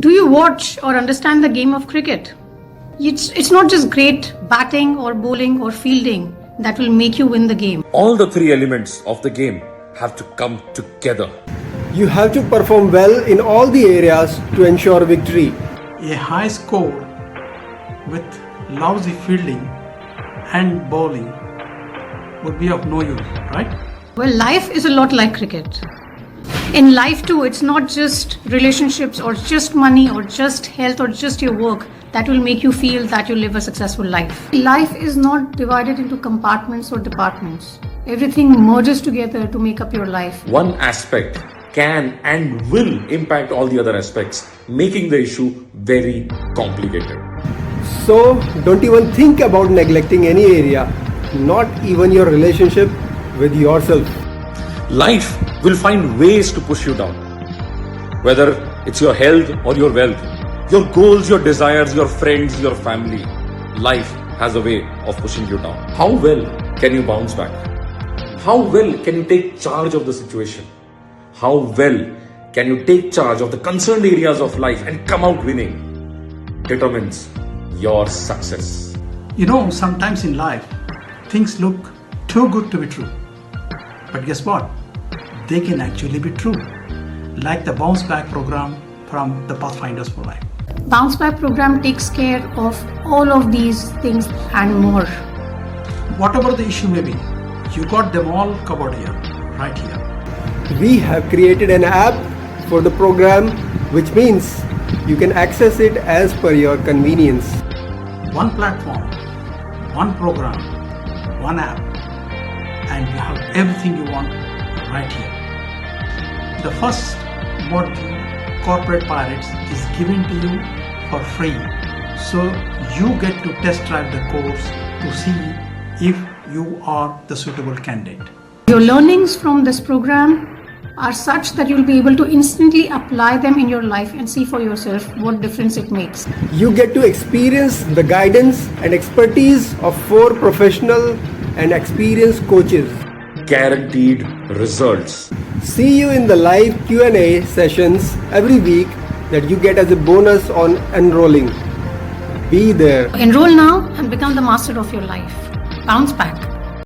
Do you watch or understand the game of cricket? It's not just great batting or bowling or fielding that will make you win the game. All the three elements of the game have to come together. You have to perform well in all the areas to ensure victory. A high score with lousy fielding and bowling would be of no use, right? Well, life is a lot like cricket. In life too, it's not just relationships or just money or just health or just your work that will make you feel that you live a successful life. Life is not divided into compartments or departments. Everything merges together to make up your life. One aspect can and will impact all the other aspects, making the issue very complicated. So don't even think about neglecting any area, not even your relationship with yourself. Life will find ways to push you down. Whether it's your health or your wealth, your goals, your desires, your friends, your family, life has a way of pushing you down. How well can you bounce back? How well can you take charge of the situation? How well can you take charge of the concerned areas of life and come out winning determines your success. You know, sometimes in life, things look too good to be true. But guess what? They can actually be true. Like the Bounce Back program from the Pathfinders for Life. Bounce Back program takes care of all of these things and more. Whatever the issue may be, you got them all covered here, right here. We have created an app for the program, which means you can access it as per your convenience. One platform, one program, one app, and you have everything you want right here. The first module, Corporate Pirates, is given to you for free. So you get to test drive the course to see if you are the suitable candidate. Your learnings from this program are such that you'll be able to instantly apply them in your life and see for yourself what difference it makes. You get to experience the guidance and expertise of 4 professional and experienced coaches. Guaranteed results. See you in the live Q&A sessions every week that you get as a bonus on enrolling. Be there. Enroll now and become the master of your life. Bounce back.